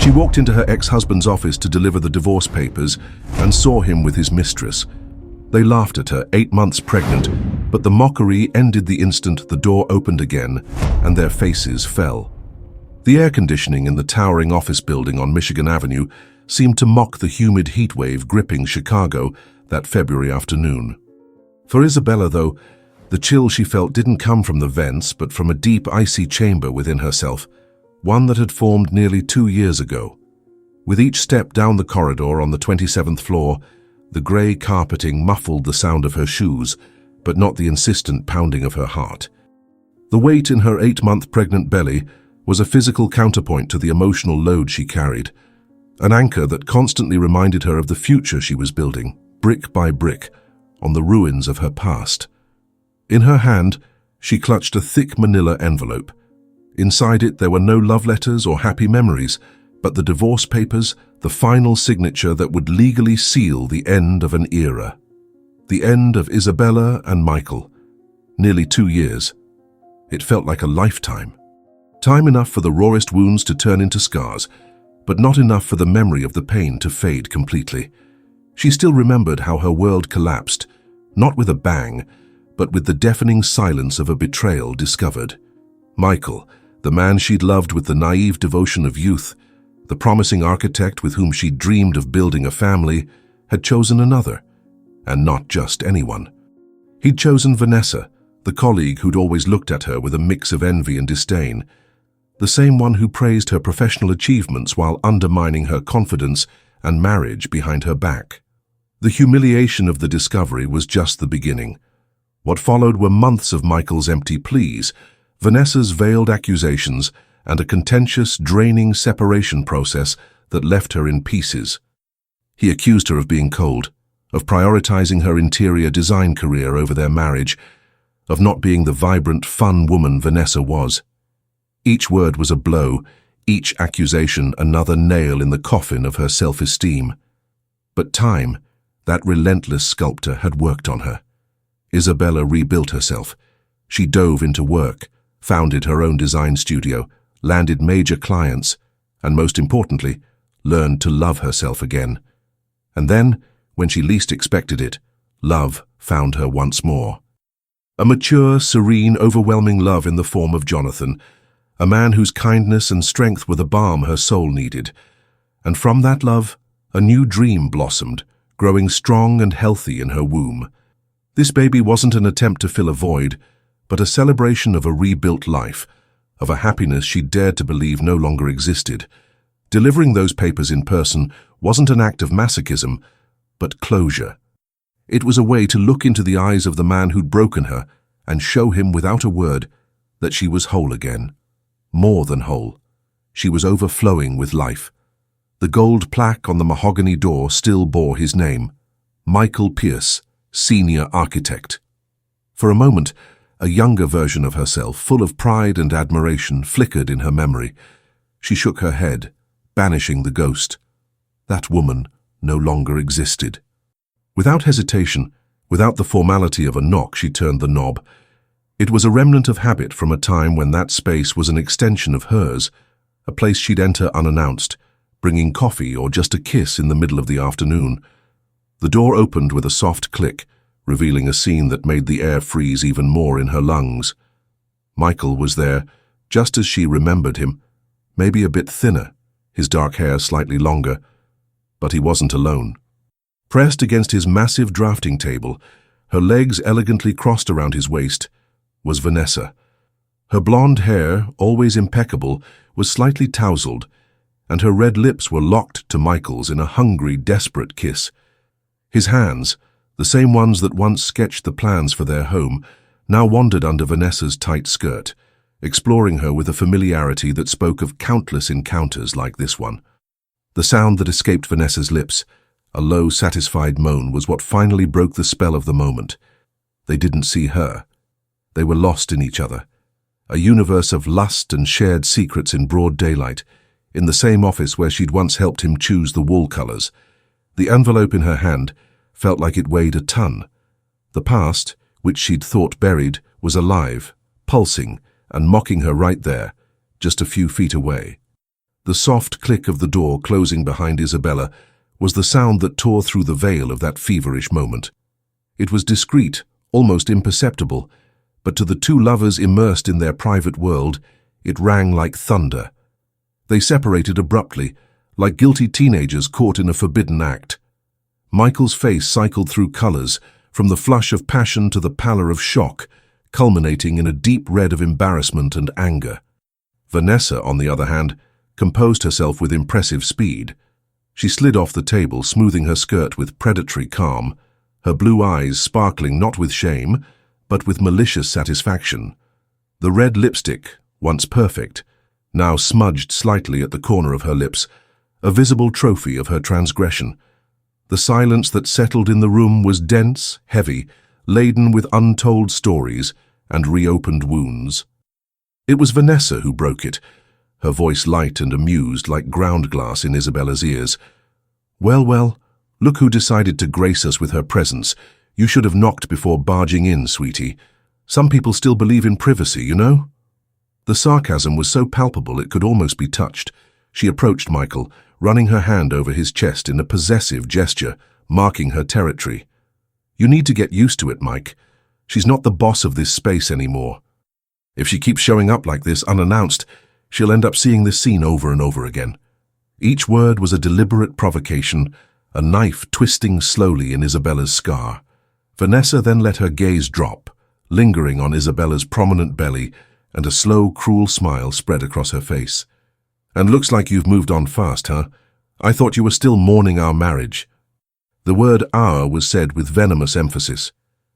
She walked into her ex-husband's office to deliver the divorce papers and saw him with his mistress. They laughed at her, 8 months pregnant, but the mockery ended the instant the door opened again and their faces fell. The air conditioning in the towering office building on Michigan Avenue seemed to mock the humid heatwave gripping Chicago that February afternoon. For Isabella, though, the chill she felt didn't come from the vents but from a deep, icy chamber within herself, one that had formed nearly 2 years ago. With each step down the corridor on the 27th floor, the grey carpeting muffled the sound of her shoes, but not the insistent pounding of her heart. The weight in her 8-month pregnant belly was a physical counterpoint to the emotional load she carried, an anchor that constantly reminded her of the future she was building, brick by brick, on the ruins of her past. In her hand, she clutched a thick manila envelope. Inside it, there were no love letters or happy memories, but the divorce papers, the final signature that would legally seal the end of an era. The end of Isabella and Michael. Nearly 2 years. It felt like a lifetime. Time enough for the rawest wounds to turn into scars, but not enough for the memory of the pain to fade completely. She still remembered how her world collapsed, not with a bang, but with the deafening silence of a betrayal discovered. Michael, the man she'd loved with the naive devotion of youth, the promising architect with whom she'd dreamed of building a family, had chosen another, and not just anyone. He'd chosen Vanessa, the colleague who'd always looked at her with a mix of envy and disdain, the same one who praised her professional achievements while undermining her confidence and marriage behind her back. The humiliation of the discovery was just the beginning. What followed were months of Michael's empty pleas, Vanessa's veiled accusations, and a contentious, draining separation process that left her in pieces. He accused her of being cold, of prioritizing her interior design career over their marriage, of not being the vibrant, fun woman Vanessa was. Each word was a blow, each accusation another nail in the coffin of her self-esteem. But time, that relentless sculptor, had worked on her. Isabella rebuilt herself. She dove into work, founded her own design studio, landed major clients, and most importantly, learned to love herself again. And then, when she least expected it, love found her once more. A mature, serene, overwhelming love in the form of Jonathan, a man whose kindness and strength were the balm her soul needed. And from that love, a new dream blossomed, growing strong and healthy in her womb. This baby wasn't an attempt to fill a void, but a celebration of a rebuilt life, of a happiness she dared to believe no longer existed. Delivering those papers in person wasn't an act of masochism, but closure. It was a way to look into the eyes of the man who'd broken her and show him without a word that she was whole again. More than whole. She was overflowing with life. The gold plaque on the mahogany door still bore his name, Michael Pierce, Senior Architect. For a moment, a younger version of herself, full of pride and admiration, flickered in her memory. She shook her head, banishing the ghost. That woman no longer existed. Without hesitation, without the formality of a knock, she turned the knob. It was a remnant of habit from a time when that space was an extension of hers, a place she'd enter unannounced, bringing coffee or just a kiss in the middle of the afternoon. The door opened with a soft click, revealing a scene that made the air freeze even more in her lungs. Michael was there, just as she remembered him, maybe a bit thinner, his dark hair slightly longer, but he wasn't alone. Pressed against his massive drafting table, her legs elegantly crossed around his waist, was Vanessa. Her blonde hair, always impeccable, was slightly tousled, and her red lips were locked to Michael's in a hungry, desperate kiss. His hands, the same ones that once sketched the plans for their home, now wandered under Vanessa's tight skirt, exploring her with a familiarity that spoke of countless encounters like this one. The sound that escaped Vanessa's lips, a low, satisfied moan, was what finally broke the spell of the moment. They didn't see her. They were lost in each other, a universe of lust and shared secrets in broad daylight, in the same office where she'd once helped him choose the wall colors. The envelope in her hand felt like it weighed a ton. The past, which she'd thought buried, was alive, pulsing, and mocking her right there, just a few feet away. The soft click of the door closing behind Isabella was the sound that tore through the veil of that feverish moment. It was discreet, almost imperceptible, but to the two lovers immersed in their private world, it rang like thunder. They separated abruptly, like guilty teenagers caught in a forbidden act. Michael's face cycled through colors, from the flush of passion to the pallor of shock, culminating in a deep red of embarrassment and anger. Vanessa, on the other hand, composed herself with impressive speed. She slid off the table, smoothing her skirt with predatory calm, her blue eyes sparkling not with shame, but with malicious satisfaction. The red lipstick, once perfect, now smudged slightly at the corner of her lips, a visible trophy of her transgression. The silence that settled in the room was dense, heavy, laden with untold stories and reopened wounds. It was Vanessa who broke it, her voice light and amused like ground glass in Isabella's ears. Well, look who decided to grace us with her presence. You should have knocked before barging in, sweetie. Some people still believe in privacy, you know? The sarcasm was so palpable it could almost be touched. She approached Michael, running her hand over his chest in a possessive gesture, marking her territory. You need to get used to it, Mike. She's not the boss of this space anymore. If she keeps showing up like this unannounced, she'll end up seeing this scene over and over again. Each word was a deliberate provocation, a knife twisting slowly in Isabella's scar. Vanessa then let her gaze drop, lingering on Isabella's prominent belly, and a slow, cruel smile spread across her face. And looks like you've moved on fast, huh? I thought you were still mourning our marriage. The word "our" was said with venomous emphasis,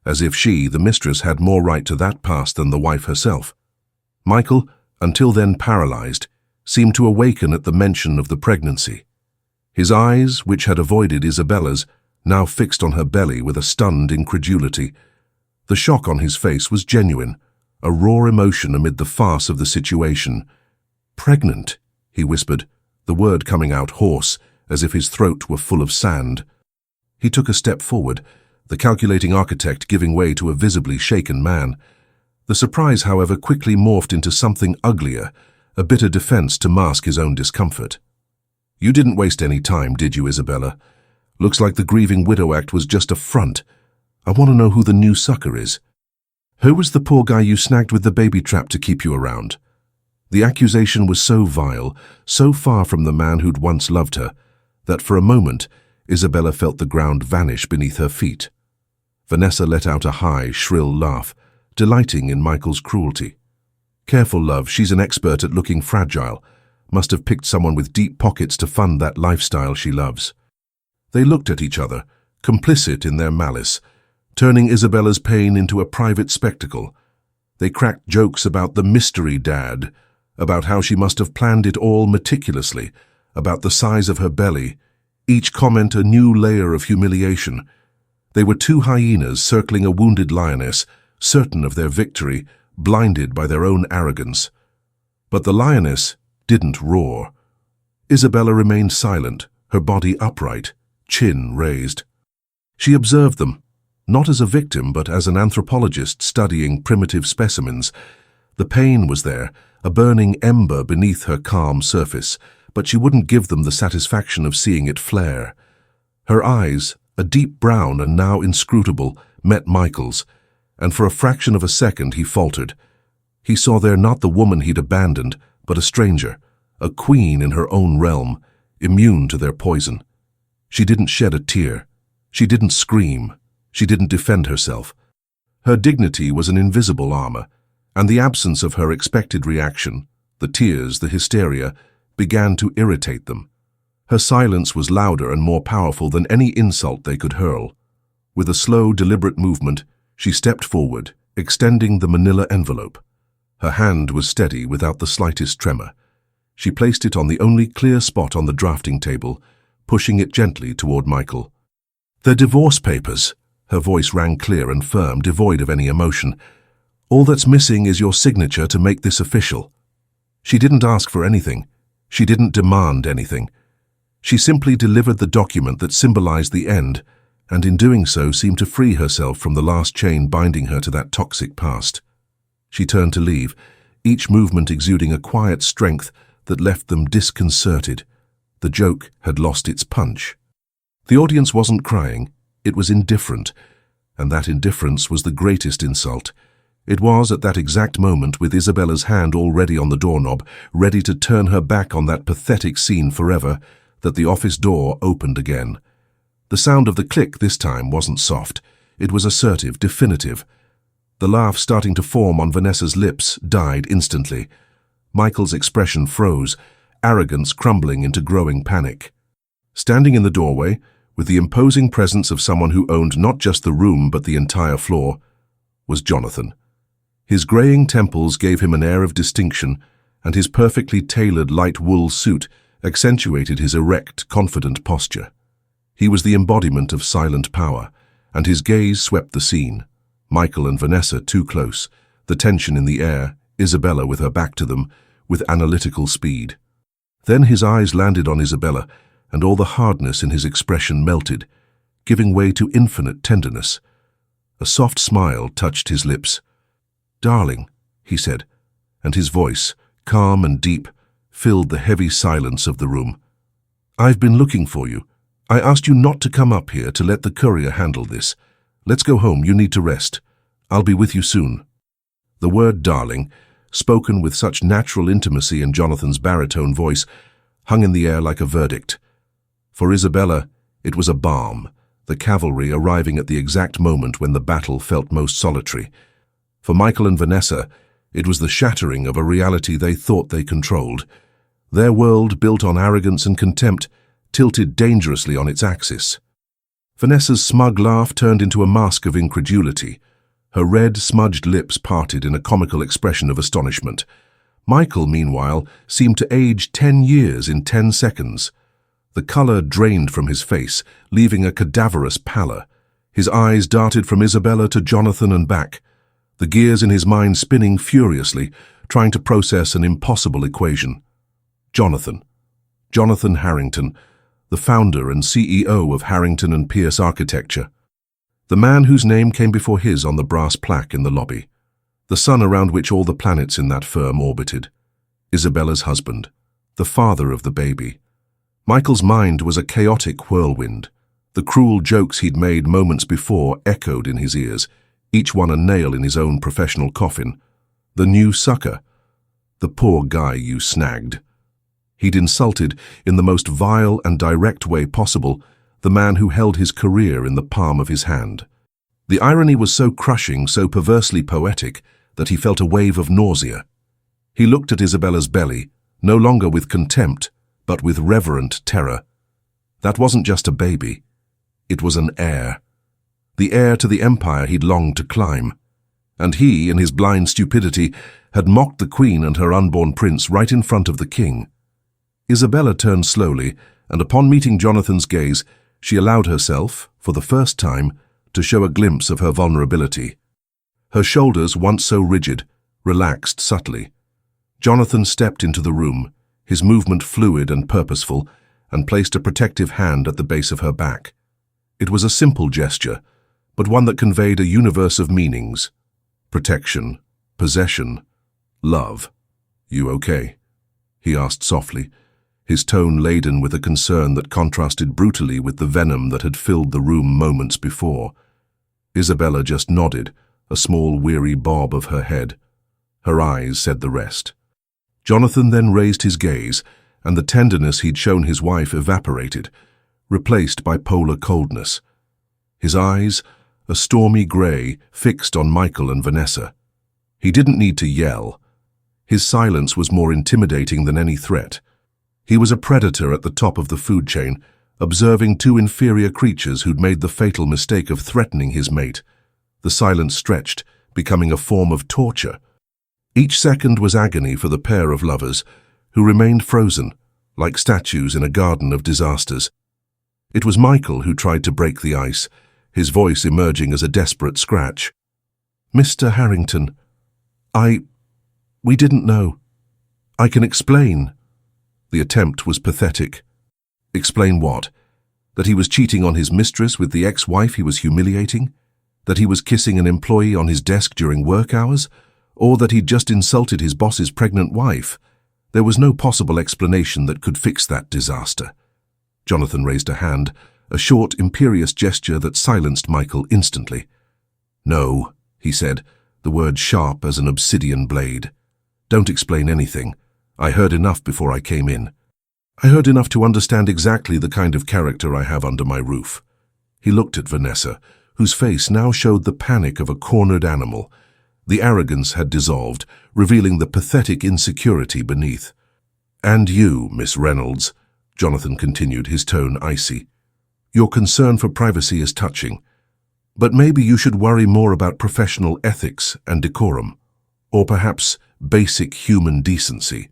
as if she, the mistress, had more right to that past than the wife herself. Michael, until then paralyzed, seemed to awaken at the mention of the pregnancy. His eyes, which had avoided Isabella's, now fixed on her belly with a stunned incredulity. The shock on his face was genuine, a raw emotion amid the farce of the situation. "Pregnant," he whispered, the word coming out hoarse, as if his throat were full of sand. He took a step forward, the calculating architect giving way to a visibly shaken man. The surprise, however, quickly morphed into something uglier, a bitter defense to mask his own discomfort. "You didn't waste any time, did you, Isabella? Looks like the grieving widow act was just a front. I want to know who the new sucker is. Who was the poor guy you snagged with the baby trap to keep you around?" The accusation was so vile, so far from the man who'd once loved her, that for a moment Isabella felt the ground vanish beneath her feet. Vanessa let out a high, shrill laugh, delighting in Michael's cruelty. "Careful, love, she's an expert at looking fragile. Must have picked someone with deep pockets to fund that lifestyle she loves." They looked at each other, complicit in their malice, turning Isabella's pain into a private spectacle. They cracked jokes about the mystery dad, about how she must have planned it all meticulously, about the size of her belly, each comment a new layer of humiliation. They were two hyenas circling a wounded lioness, certain of their victory, blinded by their own arrogance. But the lioness didn't roar. Isabella remained silent, her body upright, chin raised. She observed them, not as a victim but as an anthropologist studying primitive specimens. The pain was there, a burning ember beneath her calm surface, but she wouldn't give them the satisfaction of seeing it flare. Her eyes, a deep brown and now inscrutable, met Michael's, and for a fraction of a second he faltered. He saw there not the woman he'd abandoned, but a stranger, a queen in her own realm, immune to their poison. She didn't shed a tear. She didn't scream. She didn't defend herself. Her dignity was an invisible armor, and the absence of her expected reaction, the tears, the hysteria, began to irritate them. Her silence was louder and more powerful than any insult they could hurl. With a slow, deliberate movement, she stepped forward, extending the manila envelope. Her hand was steady without the slightest tremor. She placed it on the only clear spot on the drafting table, pushing it gently toward Michael. "The divorce papers." Her voice rang clear and firm, devoid of any emotion. "All that's missing is your signature to make this official." She didn't ask for anything. She didn't demand anything. She simply delivered the document that symbolized the end, and in doing so seemed to free herself from the last chain binding her to that toxic past. She turned to leave, each movement exuding a quiet strength that left them disconcerted. The joke had lost its punch. The audience wasn't crying, it was indifferent, and that indifference was the greatest insult. It was at that exact moment, with Isabella's hand already on the doorknob, ready to turn her back on that pathetic scene forever, that the office door opened again. The sound of the click this time wasn't soft. It was assertive, definitive. The laugh starting to form on Vanessa's lips died instantly. Michael's expression froze, arrogance crumbling into growing panic. Standing in the doorway, with the imposing presence of someone who owned not just the room but the entire floor, was Jonathan. His graying temples gave him an air of distinction, and his perfectly tailored light wool suit accentuated his erect, confident posture. He was the embodiment of silent power, and his gaze swept the scene. Michael and Vanessa too close, the tension in the air, Isabella with her back to them, with analytical speed. Then his eyes landed on Isabella, and all the hardness in his expression melted, giving way to infinite tenderness. A soft smile touched his lips. "Darling," he said, and his voice, calm and deep, filled the heavy silence of the room. "I've been looking for you. I asked you not to come up here, to let the courier handle this. Let's go home, you need to rest. I'll be with you soon." The word darling, spoken with such natural intimacy in Jonathan's baritone voice, hung in the air like a verdict. For Isabella, it was a balm, the cavalry arriving at the exact moment when the battle felt most solitary. For Michael and Vanessa, it was the shattering of a reality they thought they controlled. Their world, built on arrogance and contempt, tilted dangerously on its axis. Vanessa's smug laugh turned into a mask of incredulity. Her red, smudged lips parted in a comical expression of astonishment. Michael, meanwhile, seemed to age 10 years in 10 seconds. The color drained from his face, leaving a cadaverous pallor. His eyes darted from Isabella to Jonathan and back, the gears in his mind spinning furiously, trying to process an impossible equation. Jonathan Harrington, the founder and CEO of Harrington and Pierce Architecture. The man whose name came before his on the brass plaque in the lobby. The sun around which all the planets in that firm orbited. Isabella's husband, the father of the baby. Michael's mind was a chaotic whirlwind. The cruel jokes he'd made moments before echoed in his ears, each one a nail in his own professional coffin. The new sucker. The poor guy you snagged. He'd insulted, in the most vile and direct way possible, the man who held his career in the palm of his hand. The irony was so crushing, so perversely poetic, that he felt a wave of nausea. He looked at Isabella's belly, no longer with contempt, but with reverent terror. That wasn't just a baby. It was an heir. The heir to the empire he'd longed to climb. And he, in his blind stupidity, had mocked the queen and her unborn prince right in front of the king. Isabella turned slowly, and upon meeting Jonathan's gaze, she allowed herself, for the first time, to show a glimpse of her vulnerability. Her shoulders, once so rigid, relaxed subtly. Jonathan stepped into the room, his movement fluid and purposeful, and placed a protective hand at the base of her back. It was a simple gesture, but one that conveyed a universe of meanings. Protection, possession, love. "You okay?" he asked softly, his tone laden with a concern that contrasted brutally with the venom that had filled the room moments before. Isabella just nodded, a small weary bob of her head. Her eyes said the rest. Jonathan then raised his gaze, and the tenderness he'd shown his wife evaporated, replaced by polar coldness. His eyes, a stormy grey, fixed on Michael and Vanessa. He didn't need to yell. His silence was more intimidating than any threat. He was a predator at the top of the food chain, observing two inferior creatures who'd made the fatal mistake of threatening his mate. The silence stretched, becoming a form of torture. Each second was agony for the pair of lovers, who remained frozen, like statues in a garden of disasters. It was Michael who tried to break the ice, his voice emerging as a desperate scratch. "Mr. Harrington, we didn't know. I can explain." The attempt was pathetic. Explain what? That he was cheating on his mistress with the ex-wife he was humiliating? That he was kissing an employee on his desk during work hours? Or that he'd just insulted his boss's pregnant wife? There was no possible explanation that could fix that disaster. Jonathan raised a hand, a short, imperious gesture that silenced Michael instantly. "No," he said, the word sharp as an obsidian blade. "Don't explain anything. I heard enough before I came in. I heard enough to understand exactly the kind of character I have under my roof." He looked at Vanessa, whose face now showed the panic of a cornered animal. The arrogance had dissolved, revealing the pathetic insecurity beneath. "And you, Miss Reynolds," Jonathan continued, his tone icy. "Your concern for privacy is touching. But maybe you should worry more about professional ethics and decorum. Or perhaps basic human decency."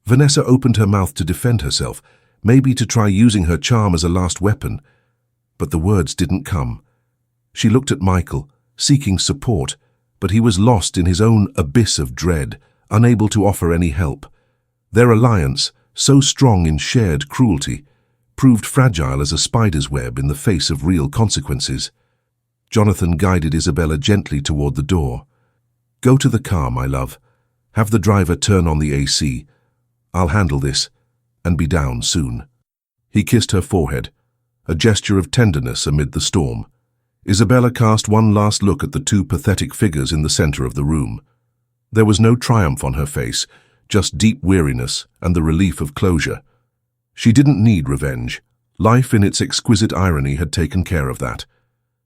Vanessa opened her mouth to defend herself, maybe to try using her charm as a last weapon. But the words didn't come. She looked at Michael, seeking support, but he was lost in his own abyss of dread, unable to offer any help. Their alliance, so strong in shared cruelty, proved fragile as a spider's web in the face of real consequences. Jonathan guided Isabella gently toward the door. "Go to the car, my love. Have the driver turn on the AC. I'll handle this, and be down soon." He kissed her forehead, a gesture of tenderness amid the storm. Isabella cast one last look at the two pathetic figures in the center of the room. There was no triumph on her face, just deep weariness and the relief of closure. She didn't need revenge. Life in its exquisite irony had taken care of that.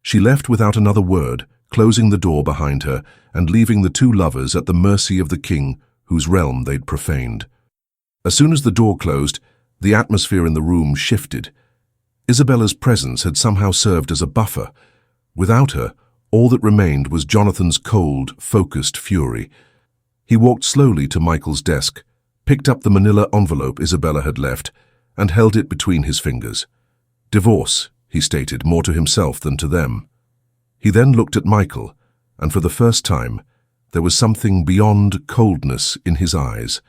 She left without another word, closing the door behind her and leaving the two lovers at the mercy of the king whose realm they'd profaned. As soon as the door closed, the atmosphere in the room shifted. Isabella's presence had somehow served as a buffer. Without her, all that remained was Jonathan's cold, focused fury. He walked slowly to Michael's desk, picked up the manila envelope Isabella had left, and held it between his fingers. "Divorce," he stated, more to himself than to them. He then looked at Michael, and for the first time, there was something beyond coldness in his eyes.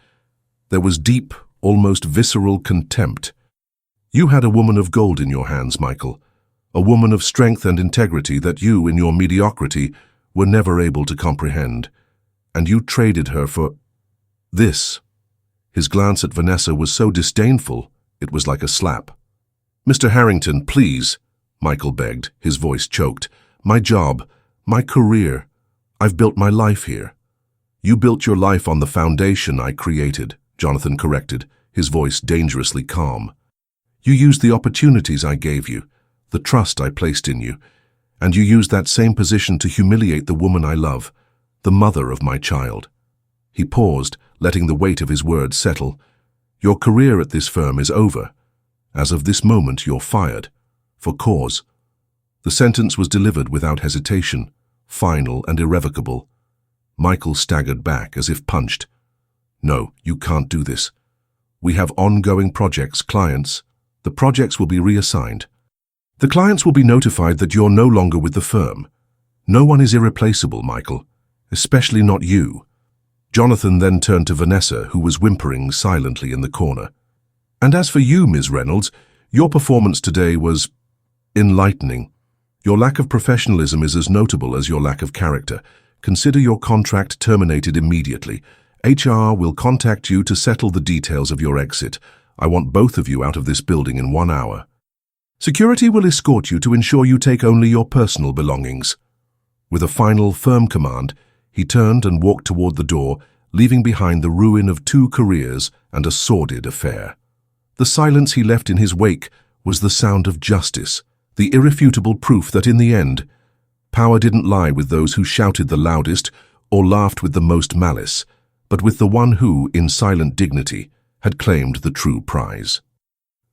There was deep, almost visceral contempt. "You had a woman of gold in your hands, Michael, a woman of strength and integrity that you, in your mediocrity, were never able to comprehend. And you traded her for this." His glance at Vanessa was so disdainful, it was like a slap. "Mr. Harrington, please," Michael begged, his voice choked. "My job, my career, I've built my life here." "You built your life on the foundation I created," Jonathan corrected, his voice dangerously calm. "You used the opportunities I gave you, the trust I placed in you, and you used that same position to humiliate the woman I love, the mother of my child." He paused, letting the weight of his words settle. "Your career at this firm is over. As of this moment, you're fired. For cause." The sentence was delivered without hesitation, final and irrevocable. Michael staggered back as if punched. "No, you can't do this. We have ongoing projects, clients. The projects will be reassigned. The clients will be notified that you're no longer with the firm. No one is irreplaceable, Michael, especially not you." Jonathan then turned to Vanessa, who was whimpering silently in the corner. "And as for you, Ms. Reynolds, your performance today was enlightening. Your lack of professionalism is as notable as your lack of character. Consider your contract terminated immediately. HR will contact you to settle the details of your exit. I want both of you out of this building in 1 hour. Security will escort you to ensure you take only your personal belongings." With a final, firm command, he turned and walked toward the door, leaving behind the ruin of 2 careers and a sordid affair. The silence he left in his wake was the sound of justice, the irrefutable proof that in the end, power didn't lie with those who shouted the loudest or laughed with the most malice, but with the one who, in silent dignity, had claimed the true prize.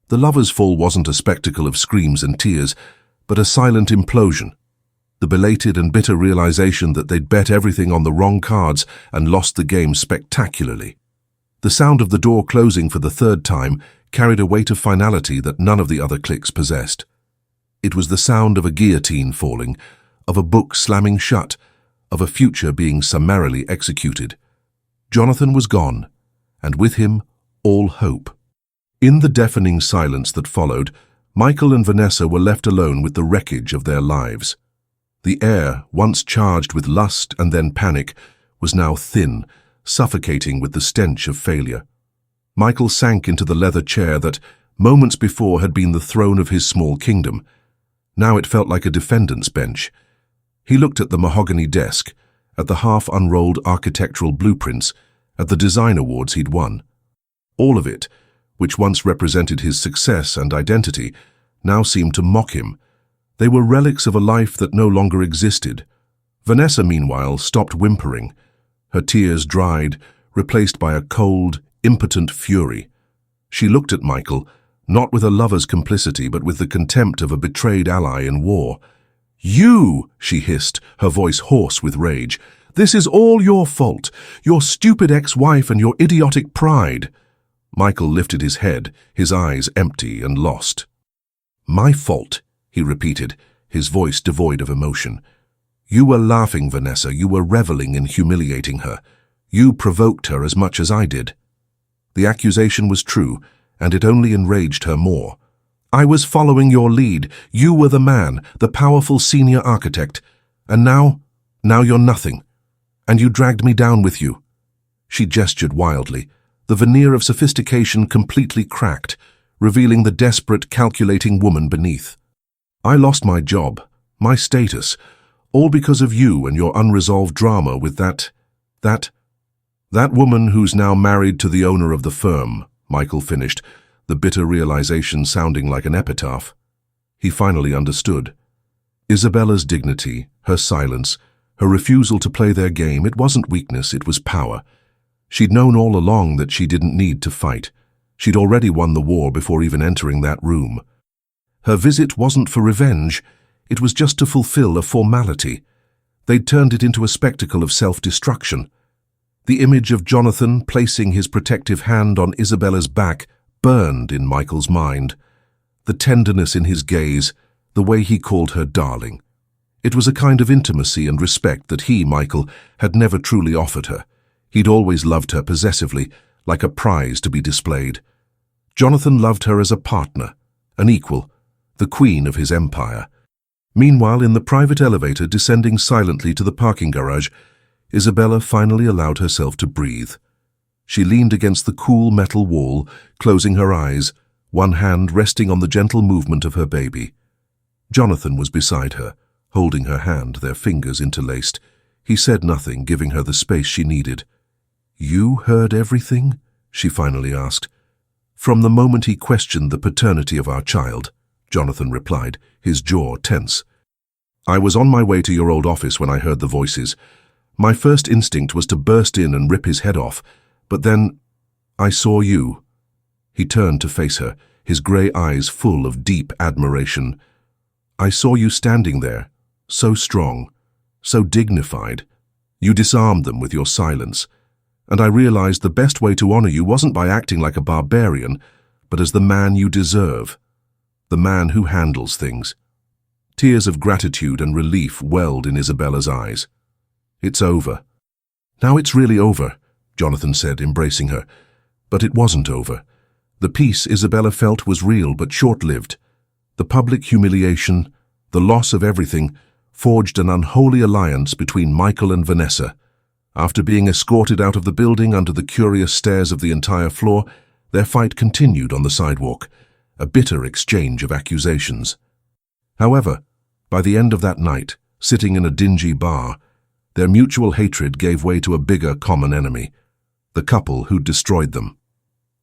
The lover's fall wasn't a spectacle of screams and tears, but a silent implosion, the belated and bitter realization that they'd bet everything on the wrong cards and lost the game spectacularly. The sound of the door closing for the 3rd time carried a weight of finality that none of the other clicks possessed. It was the sound of a guillotine falling, of a book slamming shut, of a future being summarily executed. Jonathan was gone, and with him, all hope. In the deafening silence that followed, Michael and Vanessa were left alone with the wreckage of their lives. The air, once charged with lust and then panic, was now thin, suffocating with the stench of failure. Michael sank into the leather chair that, moments before, had been the throne of his small kingdom. Now it felt like a defendant's bench. He looked at the mahogany desk, at the half-unrolled architectural blueprints, at the design awards he'd won. All of it, which once represented his success and identity, now seemed to mock him. They were relics of a life that no longer existed. Vanessa, meanwhile, stopped whimpering. Her tears dried, replaced by a cold, impotent fury. She looked at Michael, not with a lover's complicity, but with the contempt of a betrayed ally in war. "You!" she hissed, her voice hoarse with rage. "This is all your fault. Your stupid ex-wife and your idiotic pride." Michael lifted his head, his eyes empty and lost. "My fault," he repeated, his voice devoid of emotion. "You were laughing, Vanessa. You were reveling in humiliating her. You provoked her as much as I did." The accusation was true, and it only enraged her more. "I was following your lead. You were the man, the powerful senior architect. And now you're nothing. And you dragged me down with you." She gestured wildly. The veneer of sophistication completely cracked, revealing the desperate, calculating woman beneath. "I lost my job, my status, all because of you and your unresolved drama with that woman who's now married to the owner of the firm," Michael finished, the bitter realization sounding like an epitaph. He finally understood. Isabella's dignity, her silence, her refusal to play their game, it wasn't weakness, it was power. She'd known all along that she didn't need to fight. She'd already won the war before even entering that room. Her visit wasn't for revenge, it was just to fulfill a formality. They'd turned it into a spectacle of self-destruction. The image of Jonathan placing his protective hand on Isabella's back burned in Michael's mind. The tenderness in his gaze, the way he called her darling. It was a kind of intimacy and respect that he, Michael, had never truly offered her. He'd always loved her possessively, like a prize to be displayed. Jonathan loved her as a partner, an equal, the queen of his empire. Meanwhile, in the private elevator descending silently to the parking garage, Isabella finally allowed herself to breathe. She leaned against the cool metal wall, closing her eyes, one hand resting on the gentle movement of her baby. Jonathan was beside her, holding her hand, their fingers interlaced. He said nothing, giving her the space she needed. "You heard everything?" she finally asked. "From the moment he questioned the paternity of our child," Jonathan replied, his jaw tense. "I was on my way to your old office when I heard the voices. My first instinct was to burst in and rip his head off, but then I saw you." He turned to face her, his grey eyes full of deep admiration. "I saw you standing there, so strong, so dignified. You disarmed them with your silence. And I realized the best way to honor you wasn't by acting like a barbarian, but as the man you deserve, the man who handles things." Tears of gratitude and relief welled in Isabella's eyes. "It's over." "Now it's really over," Jonathan said, embracing her. But it wasn't over. The peace Isabella felt was real but short-lived. The public humiliation, the loss of everything, forged an unholy alliance between Michael and Vanessa. After being escorted out of the building under the curious stares of the entire floor, their fight continued on the sidewalk, a bitter exchange of accusations. However, by the end of that night, sitting in a dingy bar, their mutual hatred gave way to a bigger common enemy, the couple who'd destroyed them.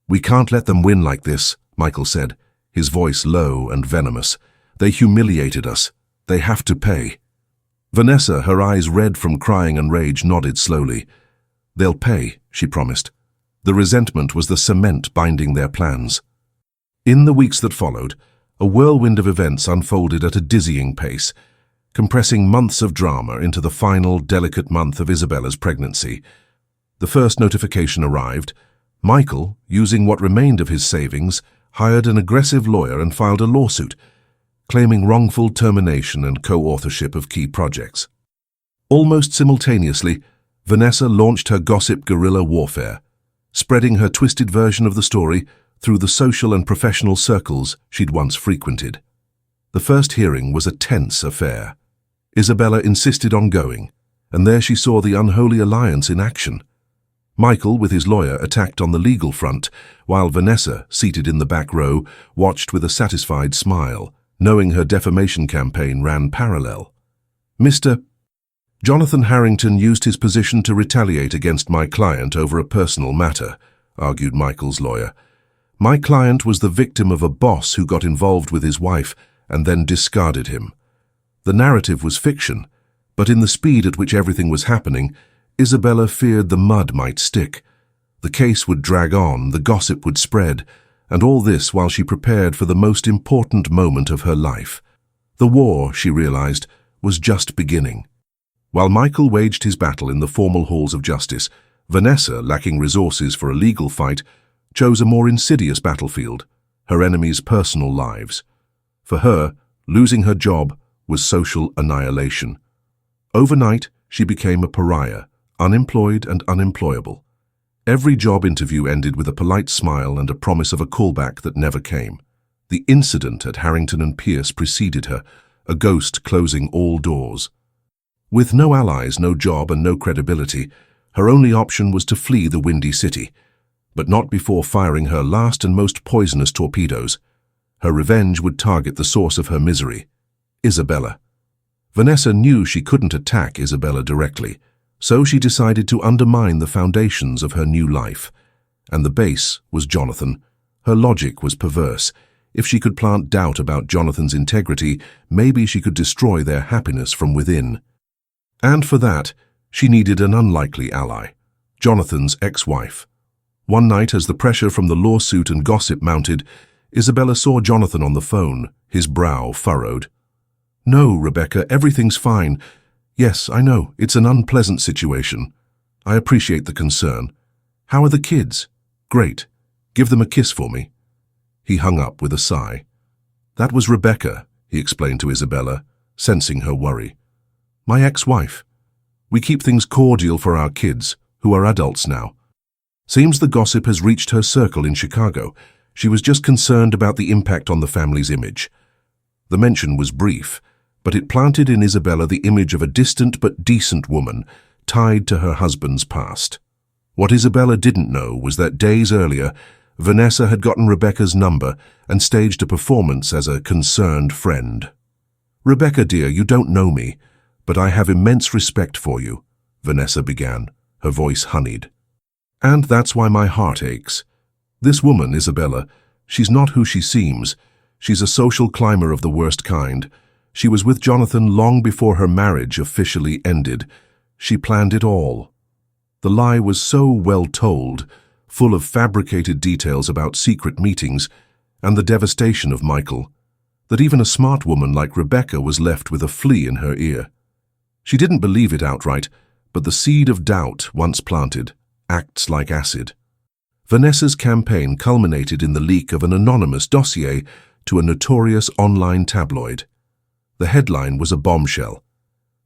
"We can't let them win like this," Michael said, his voice low and venomous. "They humiliated us. They have to pay." Vanessa, her eyes red from crying and rage, nodded slowly. "They'll pay," she promised. The resentment was the cement binding their plans. In the weeks that followed, a whirlwind of events unfolded at a dizzying pace, compressing months of drama into the final, delicate month of Isabella's pregnancy. The first notification arrived. Michael, using what remained of his savings, hired an aggressive lawyer and filed a lawsuit, claiming wrongful termination and co-authorship of key projects. Almost simultaneously, Vanessa launched her gossip guerrilla warfare, spreading her twisted version of the story through the social and professional circles she'd once frequented. The first hearing was a tense affair. Isabella insisted on going, and there she saw the unholy alliance in action. Michael, with his lawyer, attacked on the legal front, while Vanessa, seated in the back row, watched with a satisfied smile, knowing her defamation campaign ran parallel. Mr. Jonathan Harrington used his position to retaliate against my client over a personal matter, argued Michael's lawyer. My client was the victim of a boss who got involved with his wife and then discarded him. The narrative was fiction, but in the speed at which everything was happening, Isabella feared the mud might stick. The case would drag on, the gossip would spread, and all this while she prepared for the most important moment of her life. The war, she realized, was just beginning. While Michael waged his battle in the formal halls of justice, Vanessa, lacking resources for a legal fight, chose a more insidious battlefield, her enemies' personal lives. For her, losing her job was social annihilation. Overnight, she became a pariah, unemployed and unemployable. Every job interview ended with a polite smile and a promise of a callback that never came. The incident at Harrington and Pierce preceded her, a ghost closing all doors. With no allies, no job, and no credibility, her only option was to flee the Windy City, but not before firing her last and most poisonous torpedoes. Her revenge would target the source of her misery, Isabella. Vanessa knew she couldn't attack Isabella directly, so she decided to undermine the foundations of her new life. And the base was Jonathan. Her logic was perverse. If she could plant doubt about Jonathan's integrity, maybe she could destroy their happiness from within. And for that, she needed an unlikely ally, Jonathan's ex-wife. One night, as the pressure from the lawsuit and gossip mounted, Isabella saw Jonathan on the phone, his brow furrowed. "No, Rebecca, everything's fine. Yes, I know, it's an unpleasant situation. I appreciate the concern. How are the kids? Great. Give them a kiss for me." He hung up with a sigh. "That was Rebecca," he explained to Isabella, sensing her worry. "My ex-wife. We keep things cordial for our kids, who are adults now. Seems the gossip has reached her circle in Chicago. She was just concerned about the impact on the family's image." The mention was brief, but it planted in Isabella the image of a distant but decent woman tied to her husband's past. What Isabella didn't know was that days earlier, Vanessa had gotten Rebecca's number and staged a performance as a concerned friend. "Rebecca, dear, you don't know me, but I have immense respect for you," Vanessa began, her voice honeyed. "And that's why my heart aches. This woman, Isabella, she's not who she seems. She's a social climber of the worst kind. She was with Jonathan long before her marriage officially ended. She planned it all." The lie was so well told, full of fabricated details about secret meetings and the devastation of Michael, that even a smart woman like Rebecca was left with a flea in her ear. She didn't believe it outright, but the seed of doubt, once planted, acts like acid. Vanessa's campaign culminated in the leak of an anonymous dossier to a notorious online tabloid. The headline was a bombshell.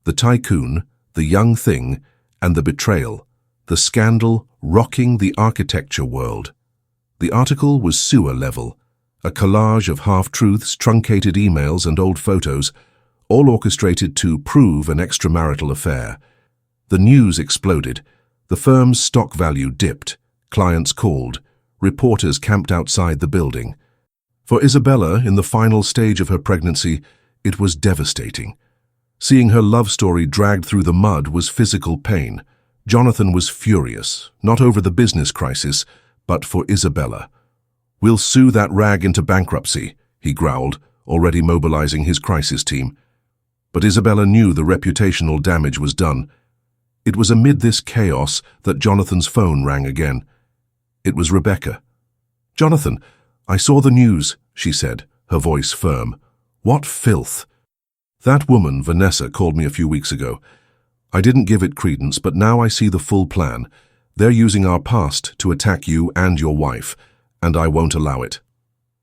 The tycoon, the young thing, and the betrayal, the scandal rocking the architecture world. The article was sewer level, a collage of half-truths, truncated emails, and old photos, all orchestrated to prove an extramarital affair. The news exploded. The firm's stock value dipped. Clients called. Reporters camped outside the building. For Isabella, in the final stage of her pregnancy, it was devastating. Seeing her love story dragged through the mud was physical pain. Jonathan was furious, not over the business crisis, but for Isabella. "We'll sue that rag into bankruptcy," he growled, already mobilizing his crisis team. But Isabella knew the reputational damage was done. It was amid this chaos that Jonathan's phone rang again. It was Rebecca. "Jonathan, I saw the news," she said, her voice firm. "What filth!" "That woman, Vanessa, called me a few weeks ago. I didn't give it credence, but now I see the full plan. They're using our past to attack you and your wife, and I won't allow it."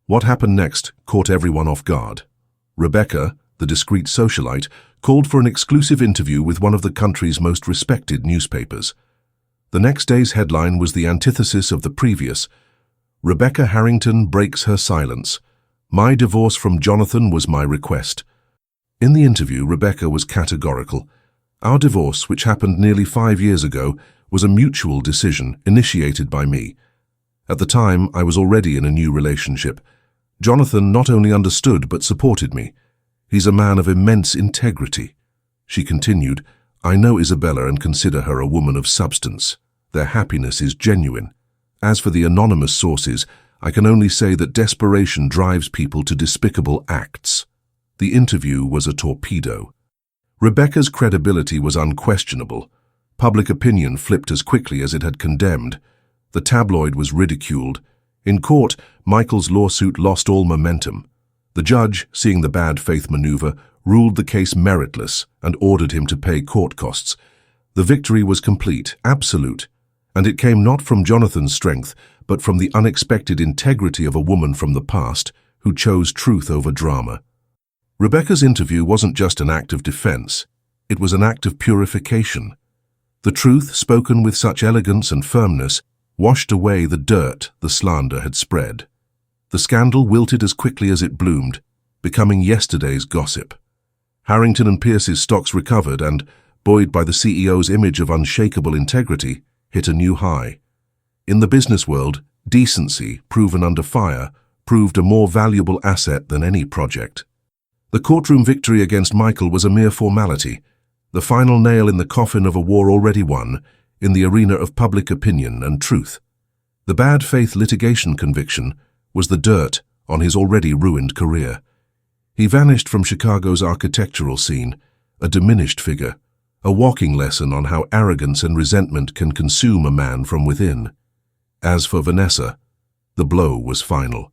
What happened next caught everyone off guard. Rebecca, the discreet socialite, called for an exclusive interview with one of the country's most respected newspapers. The next day's headline was the antithesis of the previous. "Rebecca Harrington breaks her silence. My divorce from Jonathan was my request." In the interview, Rebecca was categorical. "Our divorce, which happened nearly 5 years ago, was a mutual decision initiated by me. At the time, I was already in a new relationship. Jonathan not only understood but supported me. He's a man of immense integrity. She continued, I know Isabella and consider her a woman of substance. Their happiness is genuine. As for the anonymous sources, I can only say that desperation drives people to despicable acts. The interview was a torpedo. Rebecca's credibility was unquestionable. Public opinion flipped as quickly as it had condemned. The tabloid was ridiculed. In court, Michael's lawsuit lost all momentum. The judge, seeing the bad faith maneuver, ruled the case meritless and ordered him to pay court costs. The victory was complete, absolute, and it came not from Jonathan's strength, but from the unexpected integrity of a woman from the past who chose truth over drama. Rebecca's interview wasn't just an act of defense, it was an act of purification. The truth, spoken with such elegance and firmness, washed away the dirt the slander had spread. The scandal wilted as quickly as it bloomed, becoming yesterday's gossip. Harrington and Pierce's stocks recovered and, buoyed by the CEO's image of unshakable integrity, hit a new high. In the business world, decency, proven under fire, proved a more valuable asset than any project. The courtroom victory against Michael was a mere formality, the final nail in the coffin of a war already won, in the arena of public opinion and truth. The bad faith litigation conviction was the dirt on his already ruined career. He vanished from Chicago's architectural scene, a diminished figure, a walking lesson on how arrogance and resentment can consume a man from within. As for Vanessa, the blow was final.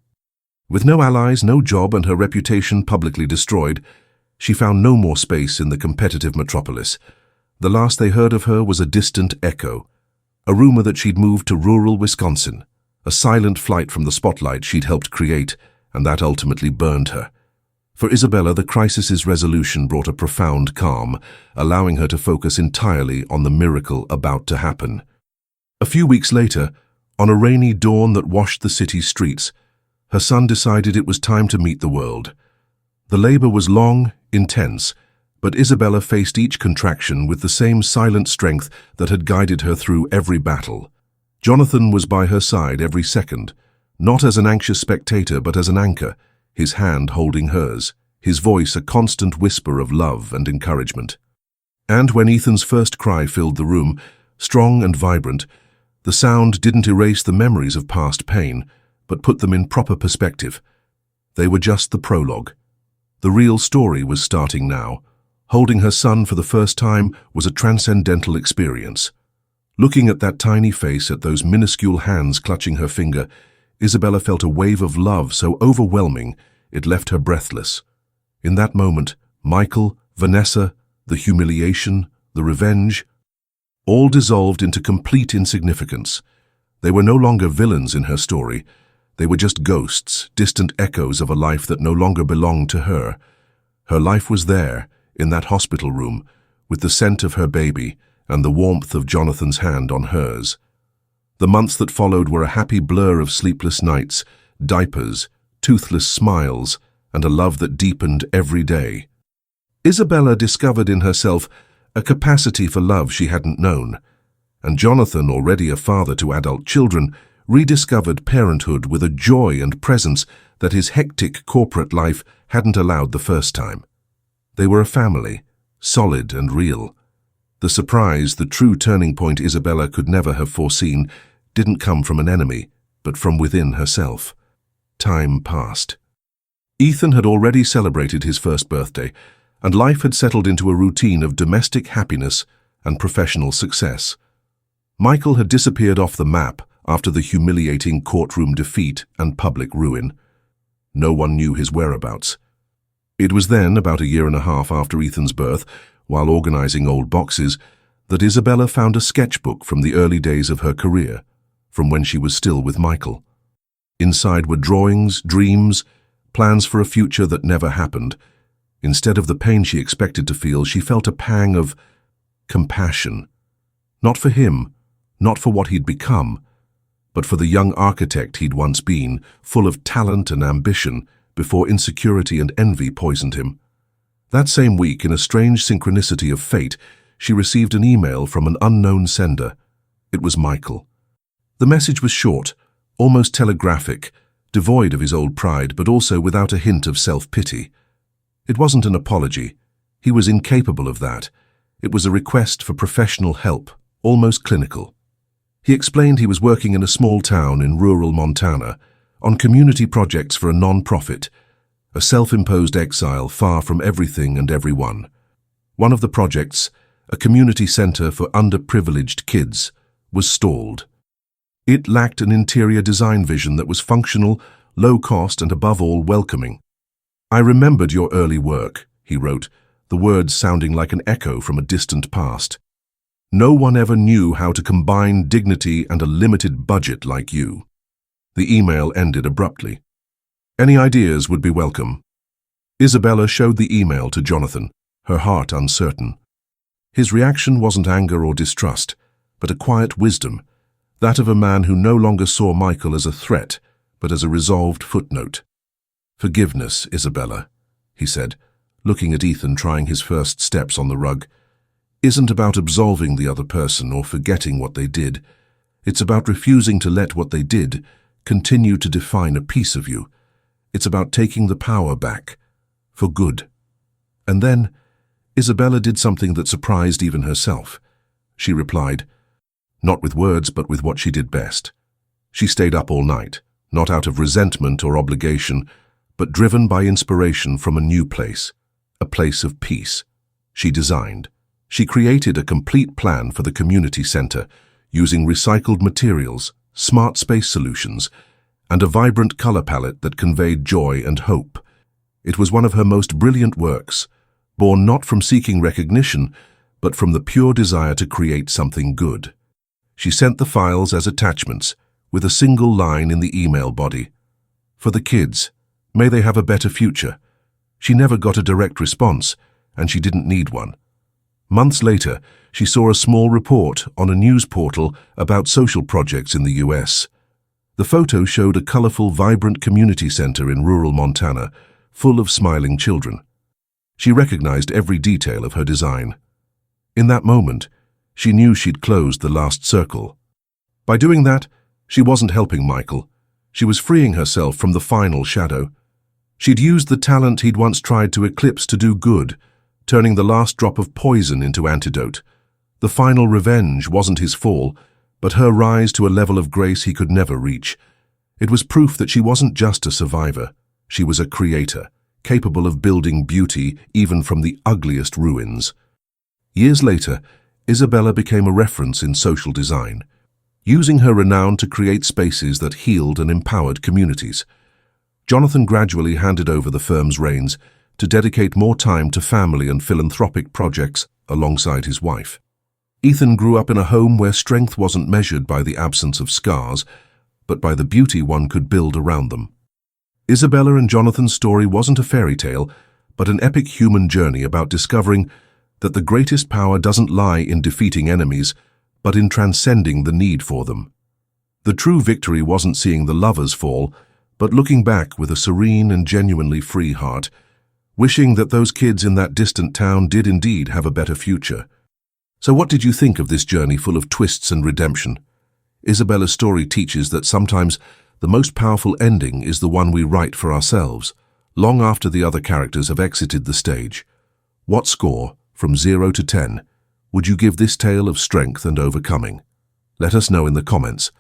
With no allies, no job, and her reputation publicly destroyed, she found no more space in the competitive metropolis. The last they heard of her was a distant echo, a rumor that she'd moved to rural Wisconsin, a silent flight from the spotlight she'd helped create, and that ultimately burned her. For Isabella, the crisis's resolution brought a profound calm, allowing her to focus entirely on the miracle about to happen. A few weeks later, on a rainy dawn that washed the city's streets, her son decided it was time to meet the world. The labor was long, intense, but Isabella faced each contraction with the same silent strength that had guided her through every battle. Jonathan was by her side every second, not as an anxious spectator but as an anchor, his hand holding hers, his voice a constant whisper of love and encouragement. And when Ethan's first cry filled the room, strong and vibrant, the sound didn't erase the memories of past pain, but put them in proper perspective. They were just the prologue. The real story was starting now. Holding her son for the first time was a transcendental experience. Looking at that tiny face, at those minuscule hands clutching her finger, Isabella felt a wave of love so overwhelming it left her breathless. In that moment, Michael, Vanessa, the humiliation, the revenge, all dissolved into complete insignificance. They were no longer villains in her story. They were just ghosts, distant echoes of a life that no longer belonged to her. Her life was there, in that hospital room, with the scent of her baby and the warmth of Jonathan's hand on hers. The months that followed were a happy blur of sleepless nights, diapers, toothless smiles, and a love that deepened every day. Isabella discovered in herself a capacity for love she hadn't known, and Jonathan, already a father to adult children, rediscovered parenthood with a joy and presence that his hectic corporate life hadn't allowed the first time. They were a family, solid and real. The surprise, the true turning point Isabella could never have foreseen, didn't come from an enemy, but from within herself. Time passed. Ethan had already celebrated his first birthday, and life had settled into a routine of domestic happiness and professional success. Michael had disappeared off the map after the humiliating courtroom defeat and public ruin. No one knew his whereabouts. It was then, about a year and a half after Ethan's birth, while organizing old boxes, that Isabella found a sketchbook from the early days of her career, from when she was still with Michael. Inside were drawings, dreams, plans for a future that never happened. Instead of the pain she expected to feel, she felt a pang of compassion. Not for him, not for what he'd become, but for the young architect he'd once been, full of talent and ambition, before insecurity and envy poisoned him. That same week, in a strange synchronicity of fate, she received an email from an unknown sender, It was Michael. The message was short, almost telegraphic, devoid of his old pride, but also without a hint of self-pity. It wasn't an apology. He was incapable of that. It was a request for professional help, almost clinical. He explained he was working in a small town in rural Montana, on community projects for a non-profit, a self-imposed exile far from everything and everyone. One of the projects, a community center for underprivileged kids, was stalled. It lacked an interior design vision that was functional, low-cost, and above all welcoming. "I remembered your early work," he wrote, the words sounding like an echo from a distant past. "No one ever knew how to combine dignity and a limited budget like you." The email ended abruptly. "Any ideas would be welcome." Isabella showed the email to Jonathan, her heart uncertain. His reaction wasn't anger or distrust, but a quiet wisdom, that of a man who no longer saw Michael as a threat, but as a resolved footnote. "Forgiveness, Isabella," he said, looking at Ethan trying his first steps on the rug, "isn't about absolving the other person or forgetting what they did. It's about refusing to let what they did continue to define a piece of you. It's about taking the power back, for good." And then, Isabella did something that surprised even herself. She replied, not with words but with what she did best. She stayed up all night, not out of resentment or obligation, but driven by inspiration from a new place, a place of peace. She designed. She created a complete plan for the community center, using recycled materials, smart space solutions, and a vibrant color palette that conveyed joy and hope. It was one of her most brilliant works, born not from seeking recognition, but from the pure desire to create something good. She sent the files as attachments, with a single line in the email body. "For the kids, may they have a better future." She never got a direct response, and she didn't need one. Months later, she saw a small report on a news portal about social projects in the US. The photo showed a colorful, vibrant community center in rural Montana, full of smiling children. She recognized every detail of her design. In that moment, she knew she'd closed the last circle. By doing that, she wasn't helping Michael. She was freeing herself from the final shadow. She'd used the talent he'd once tried to eclipse to do good, turning the last drop of poison into antidote. The final revenge wasn't his fall, but her rise to a level of grace he could never reach. It was proof that she wasn't just a survivor. She was a creator, capable of building beauty even from the ugliest ruins. Years later, Isabella became a reference in social design, using her renown to create spaces that healed and empowered communities. Jonathan gradually handed over the firm's reins to dedicate more time to family and philanthropic projects alongside his wife. Ethan grew up in a home where strength wasn't measured by the absence of scars, but by the beauty one could build around them. Isabella and Jonathan's story wasn't a fairy tale, but an epic human journey about discovering that the greatest power doesn't lie in defeating enemies, but in transcending the need for them. The true victory wasn't seeing the lovers fall, but looking back with a serene and genuinely free heart, wishing that those kids in that distant town did indeed have a better future. So what did you think of this journey full of twists and redemption? Isabella's story teaches that sometimes the most powerful ending is the one we write for ourselves, long after the other characters have exited the stage. What score, from 0 to 10, would you give this tale of strength and overcoming? Let us know in the comments,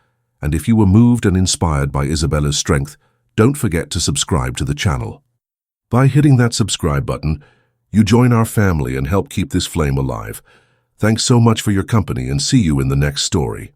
and if you were moved and inspired by Isabella's strength, don't forget to subscribe to the channel. By hitting that subscribe button, you join our family and help keep this flame alive. Thanks so much for your company, and see you in the next story.